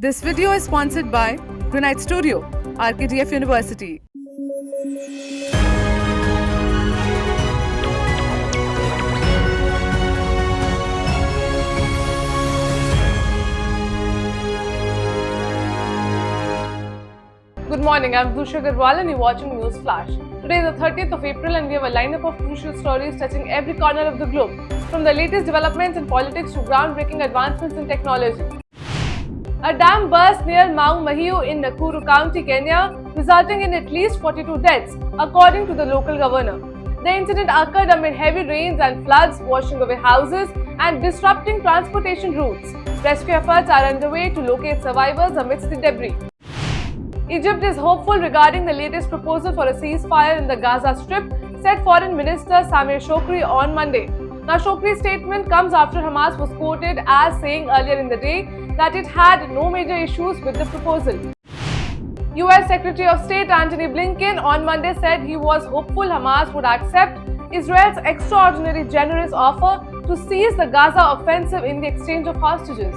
This video is sponsored by Granite Studio, RKTF University. Good morning, I'm Dusha Agarwal and you're watching News Flash. Today is the 30th of April and we have a lineup of crucial stories touching every corner of the globe, from the latest developments in politics to groundbreaking advancements in technology. A dam burst near Mau Mahiu in Nakuru County, Kenya, resulting in at least 42 deaths, according to the local governor. The incident occurred amid heavy rains and floods, washing away houses and disrupting transportation routes. Rescue efforts are underway to locate survivors amidst the debris. Egypt is hopeful regarding the latest proposal for a ceasefire in the Gaza Strip, said Foreign Minister Samir Shoukry on Monday. Now, Shoukry's statement comes after Hamas was quoted as saying earlier in the day that it had no major issues with the proposal. US Secretary of State Antony Blinken on Monday said he was hopeful Hamas would accept Israel's extraordinary generous offer to seize the Gaza offensive in the exchange of hostages.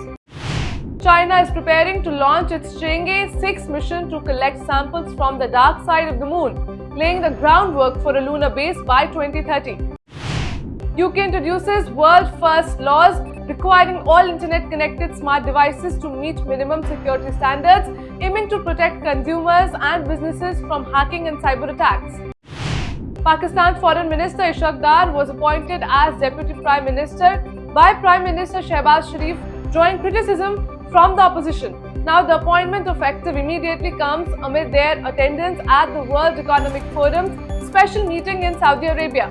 China is preparing to launch its Chang'e 6 mission to collect samples from the dark side of the moon, laying the groundwork for a lunar base by 2030. UK introduces world-first laws requiring all internet-connected smart devices to meet minimum security standards, aiming to protect consumers and businesses from hacking and cyber attacks. Pakistan's Foreign Minister Ishaq Dar was appointed as Deputy Prime Minister by Prime Minister Shehbaz Sharif, drawing criticism from the opposition. Now, the appointment effective immediately comes amid their attendance at the World Economic Forum's special meeting in Saudi Arabia.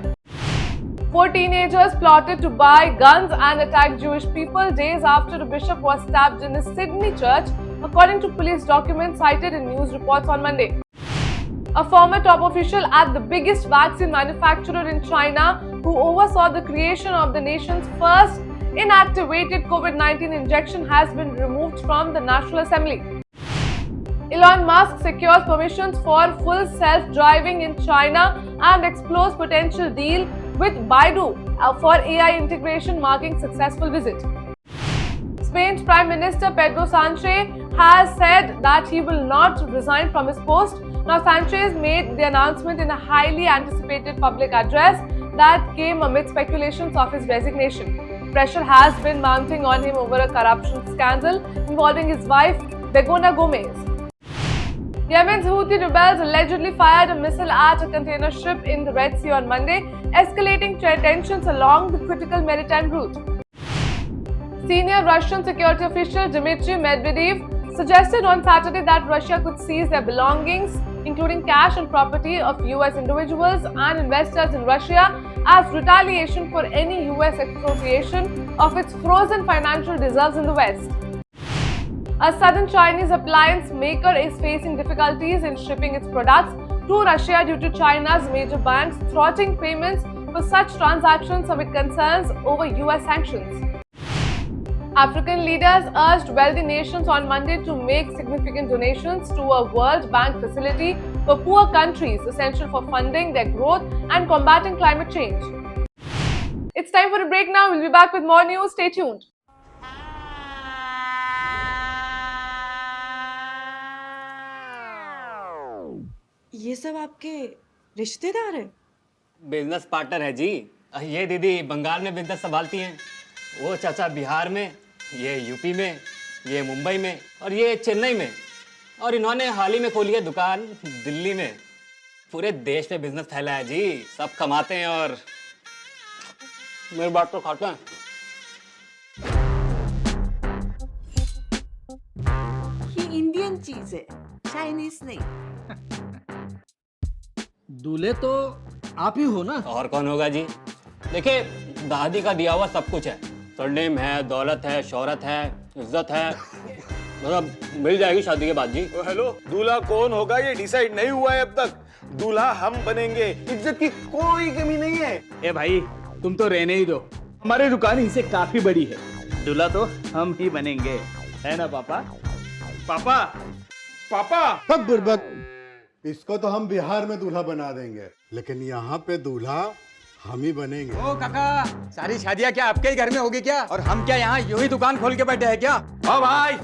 4 teenagers plotted to buy guns and attack Jewish people days after a bishop was stabbed in a Sydney church, according to police documents cited in news reports on Monday. A former top official at the biggest vaccine manufacturer in China, who oversaw the creation of the nation's first inactivated COVID-19 injection, has been removed from the National Assembly. Elon Musk secures permissions for full self-driving in China and explores potential deal with Baidu for AI integration, marking successful visit. Spain's Prime Minister Pedro Sanchez has said that he will not resign from his post. Now, Sanchez made the announcement in a highly anticipated public address that came amid speculations of his resignation. Pressure has been mounting on him over a corruption scandal involving his wife, Begona Gomez. Yemen's Houthi rebels allegedly fired a missile at a container ship in the Red Sea on Monday, escalating tensions along the critical maritime route. Senior Russian security official Dmitry Medvedev suggested on Saturday that Russia could seize their belongings, including cash and property of US individuals and investors in Russia, as retaliation for any US expropriation of its frozen financial reserves in the West. A southern Chinese appliance maker is facing difficulties in shipping its products to Russia due to China's major banks thwarting payments for such transactions amid concerns over US sanctions. African leaders urged wealthy nations on Monday to make significant donations to a World Bank facility for poor countries, essential for funding their growth and combating climate change. It's time for a break now. We'll be back with more news. Stay tuned. ये सब आपके रिश्तेदार हैं? Business partner है जी। ये दीदी बंगाल में business संभालती हैं, वो चाचा बिहार में, ये यूपी में, ये मुंबई में और ये चेन्नई में, और इन्होंने हाल ही में खोली है दुकान दिल्ली में। पूरे देश में बिजनेस फैला है जी। सब कमाते हैं और मेरी बात तो खाते हैं। ये इंडियन चीज है, चाइनीज नहीं। दूल्हे तो आप ही हो ना? और कौन होगा जी। देखिए, दादी का दिया हुआ सब कुछ है। सरनेम है, दौलत है, शोहरत है, इज्जत है, मतलब मिल जाएगी शादी के बाद जी। हेलो, दूल्हा कौन होगा ये डिसाइड नहीं हुआ है अब तक। दूल्हा हम बनेंगे, इज्जत की कोई कमी नहीं है। ए भाई, तुम तो रहने ही दो, हमारी दुकान इनसे काफी बड़ी है। दूल्हा तो हम ही बनेंगे, है ना पापा? पापा, पापा। सब बुर्बक, इसको तो हम बिहार में दूल्हा बना देंगे, लेकिन यहाँ पे दूल्हा हम ही बनेंगे। ओ काका, सारी शादियाँ क्या आपके ही घर में होगी क्या? और हम क्या यहाँ यूं ही दुकान खोल के बैठे हैं क्या? हाँ भाई,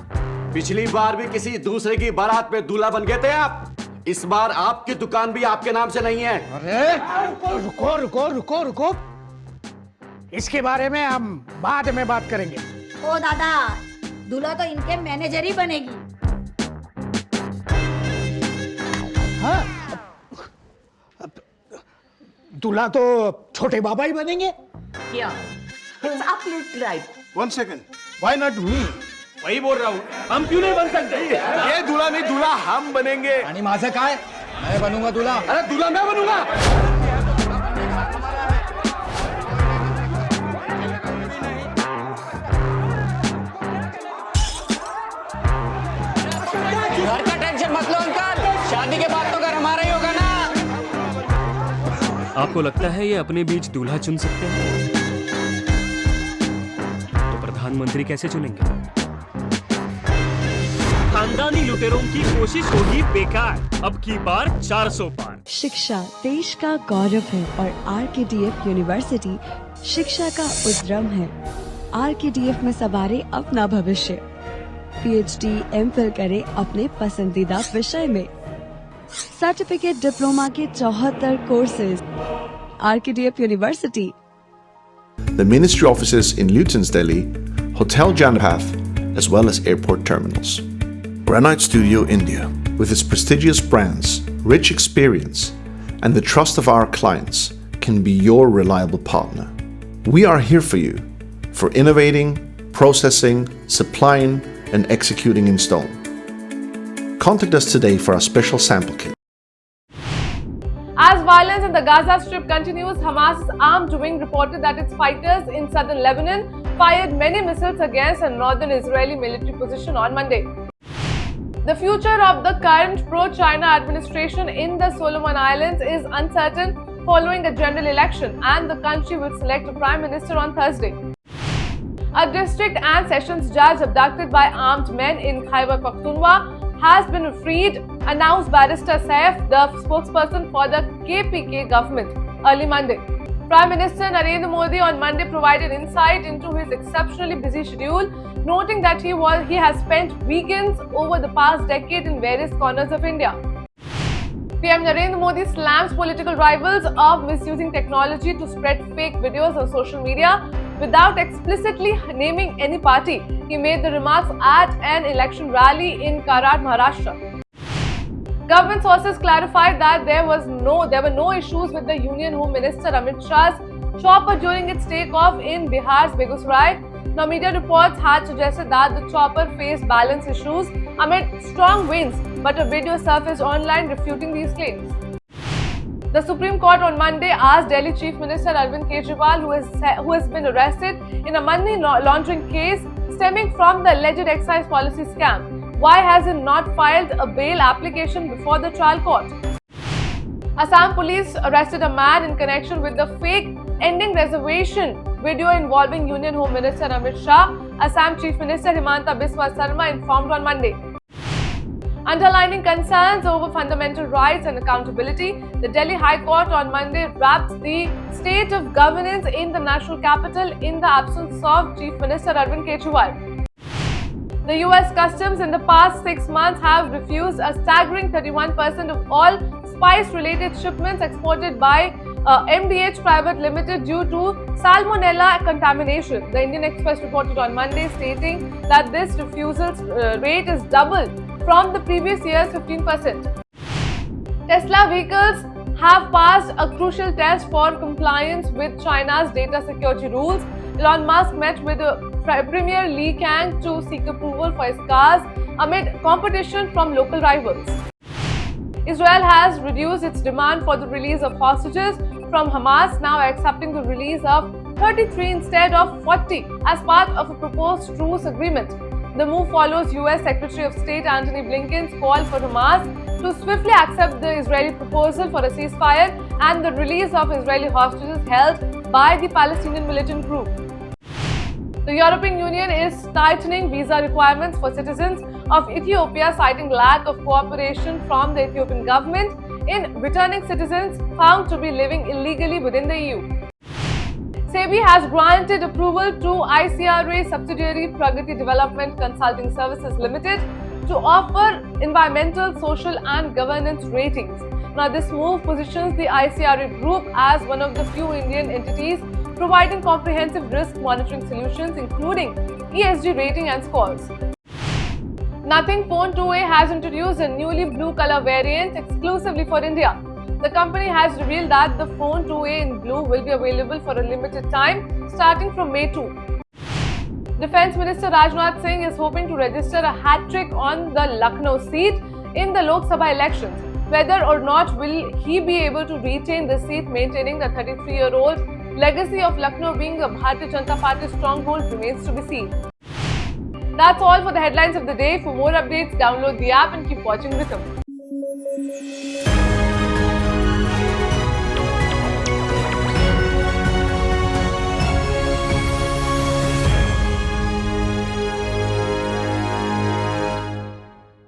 पिछली बार भी किसी दूसरे की बारात पे दूल्हा बन गए थे आप। इस बार आपकी दुकान भी आपके नाम से नहीं है। अरे रुको रुको रुको रुको, इसके बारे में हम बाद में बात करेंगे। ओ दादा, दूल्हा तो इनके मैनेजर ही बनेगी। हाँ, दूल्हा तो छोटे बाबा ही बनेंगे। Yeah, it's absolutely right. 1 second. Why not me? वही बोल रहा हूँ, हम क्यों नहीं बन सकते? ये दूल्हा नहीं, दूल्हा हम बनेंगे। आणि माझं काय? मैं बनूंगा दूल्हा। अरे दूल्हा मैं बनूंगा। घर का टेंशन मत लो अंकल, शादी के बाद तो घर हमारा ही होगा ना। आपको लगता है ये अपने बीच दूल्हा चुन सकते हैं? तो प्रधानमंत्री कैसे चुनेंगे? खानदानी लुटेरों की कोशिश होगी बेकार। अब की बार 400 पार। शिक्षा देश का गौरव है और आरकेडीएफ यूनिवर्सिटी शिक्षा का उद्यम है। आरकेडीएफ में सवारे अपना भविष्य। पीएचडी, एमफिल करें अपने पसंदीदा विषय में। सर्टिफिकेट डिप्लोमा के 74 courses. RKDF university. The ministry offices in Luton's Delhi, Hotel Janpath, as well as airport terminals. Granite Studio India, with its prestigious brands, rich experience, and the trust of our clients, can be your reliable partner. We are here for you, for innovating, processing, supplying, and executing in stone. Contact us today for our special sample kit. As violence in the Gaza Strip continues, Hamas's armed wing reported that its fighters in southern Lebanon fired many missiles against a northern Israeli military position on Monday. The future of the current pro-China administration in the Solomon Islands is uncertain following a general election, and the country will select a prime minister on Thursday. A district and sessions judge abducted by armed men in Khyber Pakhtunkhwa has been freed, announced Barrister Saif, the spokesperson for the KPK government, early Monday. Prime Minister Narendra Modi on Monday provided insight into his exceptionally busy schedule, noting that he has spent weekends over the past decade in various corners of India. PM Narendra Modi slams political rivals of misusing technology to spread fake videos on social media without explicitly naming any party. He made the remarks at an election rally in Karad, Maharashtra. Government sources clarified that there were no issues with the Union Home Minister Amit Shah's chopper during its takeoff in Bihar's Begusarai. Now, media reports had suggested that the chopper faced balance issues amid strong winds, but a video surfaced online refuting these claims. The Supreme Court on Monday asked Delhi Chief Minister Arvind Kejriwal, who has been arrested in a money laundering case stemming from the alleged excise policy scam, why has he not filed a bail application before the trial court? Assam police arrested a man in connection with the fake ending reservation video involving Union Home Minister Amit Shah, Assam Chief Minister Himanta Biswa Sarma informed on Monday. Underlining concerns over fundamental rights and accountability, the Delhi High Court on Monday wrapped the state of governance in the national capital in the absence of Chief Minister Arvind Kejriwal. The US Customs in the past 6 months have refused a staggering 31% of all spice-related shipments exported by MDH Private Limited due to salmonella contamination. The Indian Express reported on Monday stating that this refusal rate is double from the previous year's 15%. Tesla vehicles have passed a crucial test for compliance with China's data security rules. Elon Musk met with Premier Li Kang to seek approval for his cars amid competition from local rivals. Israel has reduced its demand for the release of hostages from Hamas, now accepting the release of 33 instead of 40 as part of a proposed truce agreement. The move follows US Secretary of State Antony Blinken's call for Hamas to swiftly accept the Israeli proposal for a ceasefire and the release of Israeli hostages held by the Palestinian militant group. The European Union is tightening visa requirements for citizens of Ethiopia, citing lack of cooperation from the Ethiopian government in returning citizens found to be living illegally within the EU. SEBI has granted approval to ICRA subsidiary Pragati Development Consulting Services Limited to offer environmental, social and governance ratings. Now this move positions the ICRA group as one of the few Indian entities providing comprehensive risk monitoring solutions including ESG rating and scores. Nothing Phone 2A has introduced a newly blue color variant exclusively for India. The company has revealed that the Phone 2A in blue will be available for a limited time starting from May 2. Defence Minister Rajnath Singh is hoping to register a hat-trick on the Lucknow seat in the Lok Sabha elections. Whether or not will he be able to retain the seat, maintaining the 33-year-old legacy of Lucknow being a Bharatiya Janata Party stronghold remains to be seen. That's all for the headlines of the day. For more updates, download the app and keep watching Rhythm.